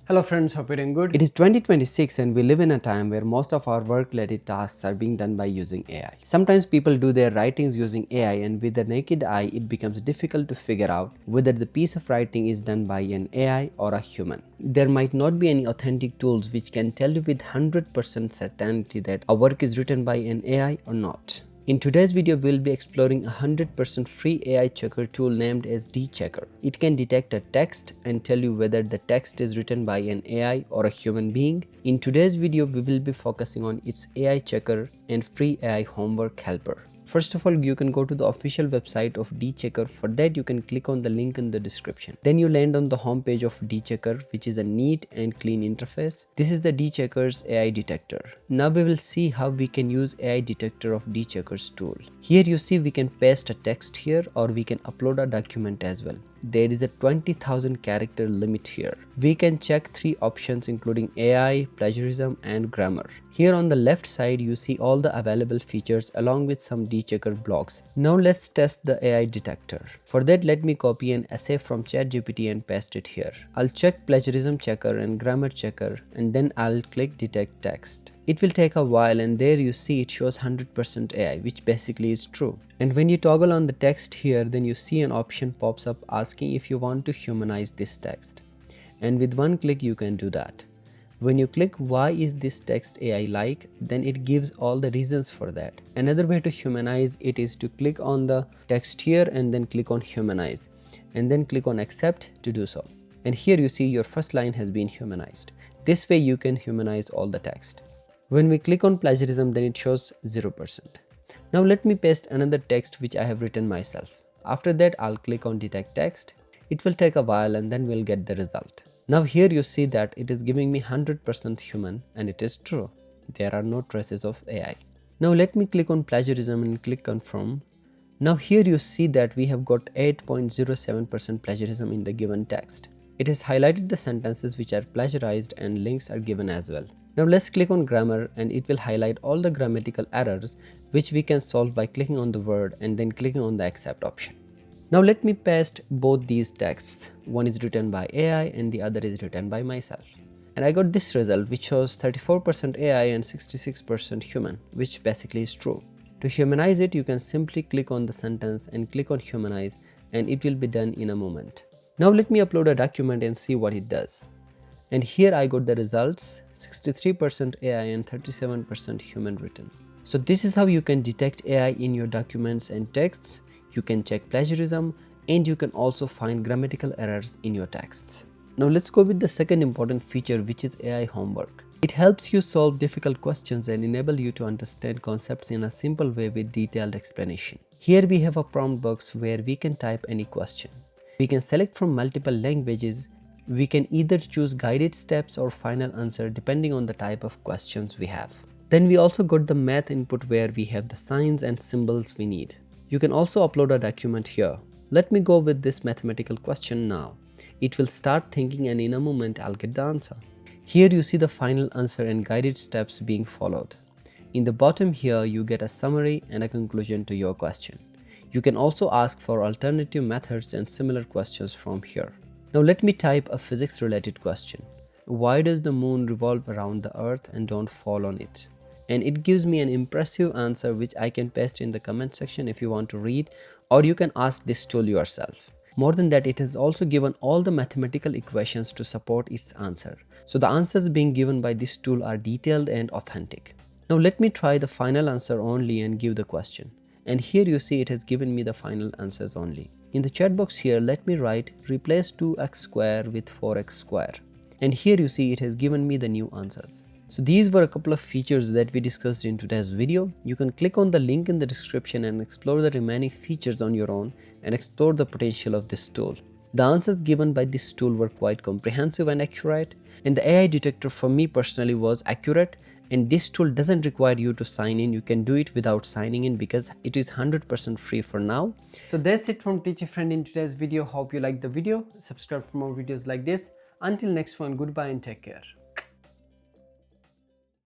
Hello friends, hope you're doing good. It is 2026 and we live in a time where most of our work-related tasks are being done by using AI. Sometimes people do their writings using AI and with the naked eye it becomes difficult to figure out whether the piece of writing is done by an AI or a human. There might not be any authentic tools which can tell you with 100% certainty that a work is written by an AI or not. In today's video, we'll be exploring a 100% free AI checker tool named as DeChecker. It can detect a text and tell you whether the text is written by an AI or a human being. In today's video, we will be focusing on its AI checker and free AI homework helper. First of all, you can go to the official website of DeChecker. For that, you can click on the link in the description. Then you land on the homepage of DeChecker, which is a neat and clean interface. This is the DeChecker's AI detector. Now we will see how we can use AI detector of DeChecker's tool. Here you see we can paste a text here or we can upload a document as well. There is a 20,000 character limit here. We can check 3 options including AI, plagiarism and grammar. Here on the left side you see all the available features along with some DeChecker blocks. Now let's test the AI detector. For that, let me copy an essay from ChatGPT and paste it here. I'll check plagiarism checker and grammar checker and then I'll click detect text. It will take a while and there you see it shows 100% AI, which basically is true. And when you toggle on the text here, then you see an option pops up asking if you want to humanize this text. And with one click you can do that. When you click why is this text AI like, then it gives all the reasons for that. Another way to humanize it is to click on the text here and then click on humanize and then click on accept to do so. And here you see your first line has been humanized. This way you can humanize all the text. When we click on plagiarism, then it shows 0%. Now let me paste another text which I have written myself. After that, I'll click on detect text. It will take a while and then we'll get the result. Now here you see that it is giving me 100% human and it is true. There are no traces of AI. Now let me click on plagiarism and click confirm. Now here you see that we have got 8.07% plagiarism in the given text. It has highlighted the sentences which are plagiarized and links are given as well. Now let's click on grammar and it will highlight all the grammatical errors which we can solve by clicking on the word and then clicking on the accept option. Now let me paste both these texts. One is written by AI and the other is written by myself. And I got this result which shows 34% AI and 66% human, which basically is true. To humanize it, you can simply click on the sentence and click on humanize and it will be done in a moment. Now let me upload a document and see what it does. And here I got the results, 63% AI and 37% human written. So this is how you can detect AI in your documents and texts. You can check plagiarism and you can also find grammatical errors in your texts. Now let's go with the second important feature, which is AI homework. It helps you solve difficult questions and enable you to understand concepts in a simple way with detailed explanation. Here we have a prompt box where we can type any question. We can select from multiple languages. We can either choose guided steps or final answer depending on the type of questions we have. Then we also got the math input where we have the signs and symbols we need. You can also upload a document here. Let me go with this mathematical question now. It will start thinking and in a moment I'll get the answer. Here you see the final answer and guided steps being followed. In the bottom here you get a summary and a conclusion to your question. You can also ask for alternative methods and similar questions from here. Now let me type a physics related question. Why does the moon revolve around the earth and don't fall on it? And it gives me an impressive answer which I can paste in the comment section if you want to read, or you can ask this tool yourself. More than that, it has also given all the mathematical equations to support its answer. So the answers being given by this tool are detailed and authentic. Now let me try the final answer only and give the question. And here you see it has given me the final answers only. In the chat box here, let me write replace 2x square with 4x square. And here you see it has given me the new answers. So these were a couple of features that we discussed in today's video. You can click on the link in the description and explore the remaining features on your own and explore the potential of this tool. The answers given by this tool were quite comprehensive and accurate, and the AI detector for me personally was accurate, and this tool doesn't require you to sign in. You can do it without signing in because it is 100% free for now. So that's it from Teach a Friend in today's video. Hope you liked the video. Subscribe for more videos like this. Until next one, goodbye and take care.